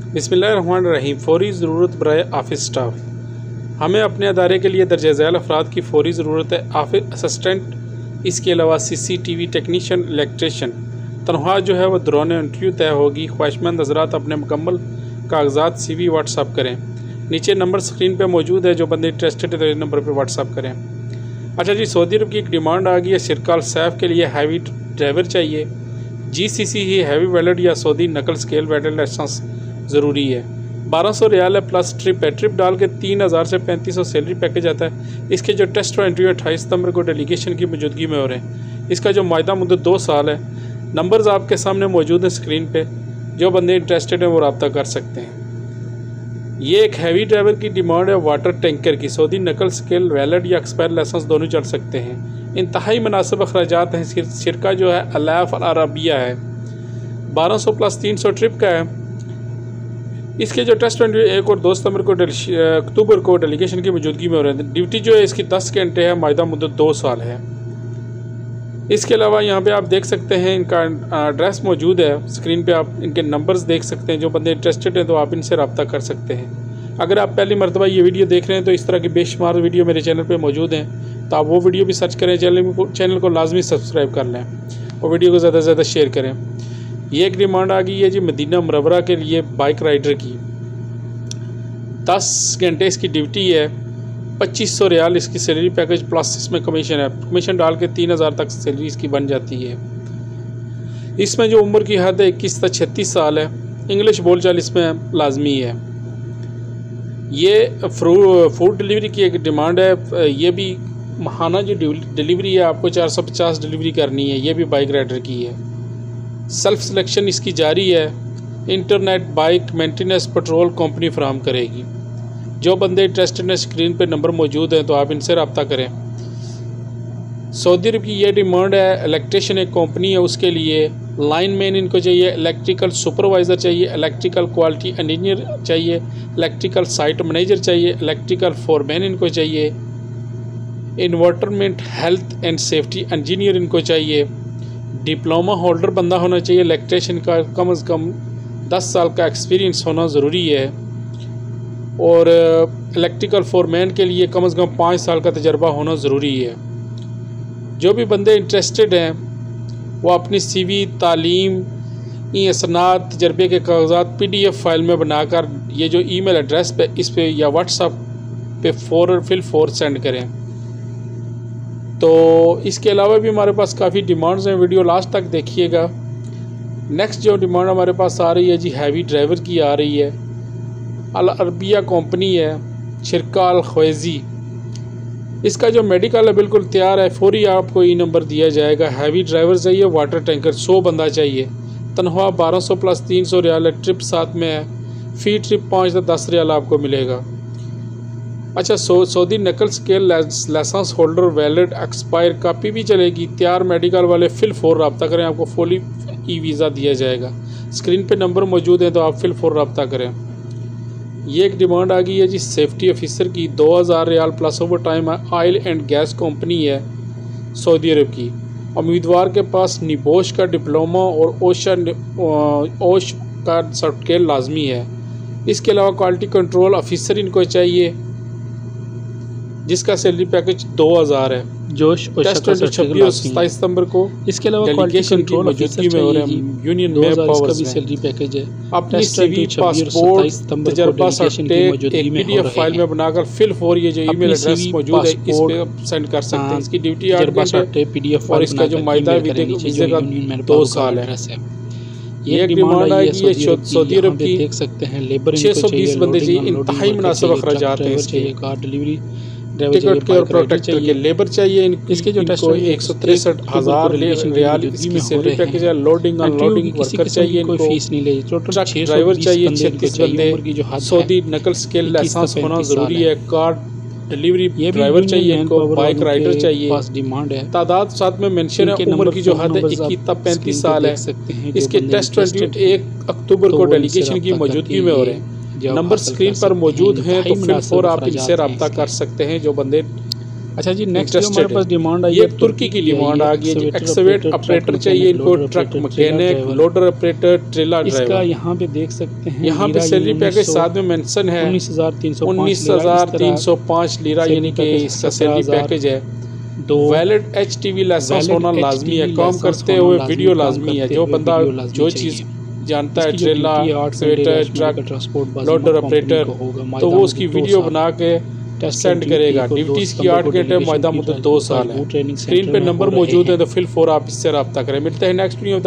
बिस्मिल्लाहिर्रहमानिर्रहीम। फ़ौरी ज़रूरत बराए ऑफ़िस स्टाफ। हमें अपने अदारे के लिए दर्जा झैल अफराद की फ़ौरी ज़रूरत है। ऑफ़िस असिस्टेंट, इसके अलावा CCTV टेक्नीशियन, इलेक्ट्रीशियन। तनख्वाह जो है वह दौरान इंटरव्यू तय होगी। ख्वाहिशमंद हज़रात अपने मुकम्मल कागजात CV व्हाट्सअप करें। नीचे नंबर स्क्रीन पर मौजूद है, जो बंदे इंटरेस्टेड है तो इस नंबर पर व्हाट्सअप करें। अच्छा जी, सऊदी अरब की एक डिमांड आ गई है। शिरकाल सैफ के लिए हैवी ड्राइवर चाहिए। GCC ही हैवी वेल्ड या सऊदी नकल स्केल वेल्ड लाइसेंस ज़रूरी है। 1200 रियाल है प्लस ट्रिप है। ट्रिप डाल के 3000 से 3500 सैलरी पैकेज आता है। इसके जो टेस्ट और इंटरव्यू 28 सितंबर को डेलीगेशन की मौजूदगी में हो रहे हैं। इसका जो मायदा मुद्दत 2 साल है। नंबर्स आपके सामने मौजूद हैं स्क्रीन पे, जो बंदे इंटरेस्टेड हैं वो रब्ता कर सकते हैं। ये एक हैवी ड्राइवर की डिमांड है वाटर टैंकर की। सऊदी नकल स्केल वैलिड या एक्सपायर लाइसेंस दोनों चल सकते हैं। इंतहाई मुनासिब अखराजात हैं। शिरका जो है अलाफ अल अरबिया है। 1200 प्लस 300 ट्रिप का है। इसके जो टेस्ट 1 और 2 सितंबर को अक्टूबर को डेलीगेशन की मौजूदगी में हो रहे हैं। ड्यूटी जो है इसकी 10 घंटे है। मायदा मुद्दत 2 साल है। इसके अलावा यहाँ पे आप देख सकते हैं इनका एड्रेस मौजूद है स्क्रीन पे। आप इनके नंबर्स देख सकते हैं। जो बंदे इंटरेस्टेड हैं तो आप इनसे रब्ता कर सकते हैं। अगर आप पहली मरतबा ये वीडियो देख रहे हैं तो इस तरह की बेशुमार वीडियो मेरे चैनल पे मौजूद हैं, तो आप वो वीडियो भी सर्च करें। चैनल को लाजमी सब्सक्राइब कर लें और वीडियो को ज़्यादा से ज़्यादा शेयर करें। ये एक डिमांड आ गई है जी मदीना मुनव्वरा के लिए बाइक राइडर की। 10 घंटे इसकी ड्यूटी है। 2500 रियाल इसकी सैलरी पैकेज प्लस इसमें कमीशन है। कमीशन डाल के 3000 तक सैलरी इसकी बन जाती है। इसमें जो उम्र की हद है 21 से 36 साल है। इंग्लिश बोलचाल इसमें लाजमी है। ये फूड डिलीवरी की एक डिमांड है। ये भी माहाना जो डिलीवरी है आपको 450 डिलीवरी करनी है। ये भी बाइक राइडर की है। सेल्फ सिलेक्शन इसकी जारी है। Internet bike maintenance petrol company फराहम करेगी। जो बंदे इंटरेस्टेड हैं स्क्रीन पे नंबर मौजूद हैं, तो आप इनसे रब्ता करें। सऊदी अरब की ये डिमांड है। इलेक्ट्रीशियन एक कंपनी है, उसके लिए लाइनमैन इनको चाहिए, इलेक्ट्रिकल सुपरवाइज़र चाहिए, इलेक्ट्रिकल क्वालिटी इंजीनियर चाहिए, इलेक्ट्रिकल साइट मैनेजर चाहिए, इलेक्ट्रिकल फोरमैन इनको चाहिए, environment health and safety engineer इनको चाहिए। डिप्लोमा होल्डर बंदा होना चाहिए। इलेक्ट्रीशियन का कम से कम 10 साल का एक्सपीरियंस होना ज़रूरी है। और इलेक्ट्रिकल फोरमैन के लिए कम से कम 5 साल का तजर्बा होना ज़रूरी है। जो भी बंदे इंटरेस्टेड हैं वो अपनी CV, तालीम, इसनाद, तजर्बे के कागजात PDF फाइल में बनाकर ये जो ईमेल एड्रेस पे इस पे या व्हाट्सएप पे फ़ौर सेंड करें। तो इसके अलावा भी हमारे पास काफ़ी डिमांड्स हैं। वीडियो लास्ट तक देखिएगा। नेक्स्ट जो डिमांड हमारे पास आ रही है जी हैवी ड्राइवर की आ रही है। अल अरबिया कंपनी है, शिरका अल ख्वैज़ी। इसका जो मेडिकल है बिल्कुल तैयार है। फौरी आपको ई नंबर दिया जाएगा। हैवी ड्राइवर चाहिए, वाटर टैंकर 100 बंदा चाहिए। तनख्वाह 1200 प्लस 300 रियाल है। ट्रिप साथ में है। फ़ी ट्रिप 5 से 10 रियाल आपको मिलेगा। अच्छा, सऊदी नकल scale license holder valid expire copy भी चलेगी। तैयार मेडिकल वाले फिल फ़ौर रब्ता करें। आपको फुली वीज़ा दिया जाएगा। स्क्रीन पे नंबर मौजूद है, तो आप फिल फ़ौर रब्ता करें। ये एक डिमांड आ गई है जी सेफ्टी ऑफिसर की। 2000 रियाल प्लस ओवर टाइम है। ऑयल एंड गैस कंपनी है सऊदी अरब की। उम्मीदवार के पास निबोश का डिप्लोमा और ओश का सर्टिफिकेट लाजमी है। इसके अलावा क्वालिटी कंट्रोल ऑफिसर इनको चाहिए, जिसका सैलरी पैकेज 2000 है। जोश और 26 और 27 सितंबर को इसके अलावा क्वालिटी कंट्रोल ऑफिसर में हो रहा है। यूनियन में पावर का भी सैलरी पैकेज है। अपनी CV, पासपोर्ट, तजर्बा सर्टिफिकेट एक PDF फाइल में बनाकर फिल फ़ौर ये जो ईमेल एड्रेस मौजूद है इस पे सेंड कर सकते हैं। इसकी ड्यूटी 8 घंटे PDF और इसका जो मायदा वीज़े का 2 साल है। ये एक डिमांड आएगी ये सऊदी अरब की। देख सकते हैं लेबर 620 बंदे जी। इंतहाई मुनासिब अखराजात हैं इसके। कार डिलीवरी टिकट के और प्रोटेक्टर के लेबर चाहिए। इसके जो टेस्ट 163,000 रियाल इसकी सैलरी पैकेज है। लोडिंग अनलोडिंग वर्कर चाहिए इनको। फीस नहीं ले। टोटल ट्रक ड्राइवर चाहिए 36 बंदे। सऊदी नकल स्केल लाइसेंस होना ज़रूरी है। कार डिलीवरी ड्राइवर चाहिए इनको। बाइक राइडर चाहिए। डिमांड है। तादाद साथ में मेंशन है। उम्र की जो हद है 21 तक 35 साल है। इसके टेस्ट 1 अक्टूबर को डेलीगेशन की मौजूदगी में हो रहे हैं। नंबर स्क्रीन पर मौजूद हैं, तो फिर फ़ौर आप इनसे रब्ता कर सकते हैं। जो बंदे अच्छा जी, नेक्स्ट जो Interested हमारे पास डिमांड आई ये है तुर्की की डिमांड आ गई है जी। एक्सवेट ऑपरेटर चाहिए इनको, truck mechanic, loader operator, trailer इसका ड्राइवर। यहाँ पे देख सकते हैं यहाँ पे सैलरी पैकेज साथ में मेंशन है 19,305 लीरा, यानी कि इसका सैलरी पैकेज है। वैलिड HTV लाइसेंस होना लाजमी है। काम करते हुए वीडियो लाजमी है। जो बंदा जो चीज़ जानता है, trailer, excavator, truck, loader operator, तो वो उसकी वीडियो बना के सेंड करेगा। ड्यूटीज़ की 8 घंटे, मुआहदा मुद्दत 2 साल है। स्क्रीन पे नंबर मौजूद है, तो फिल 4 आप इससे रब्ता करें। मिलते हैं नेक्स्ट वीडियो में।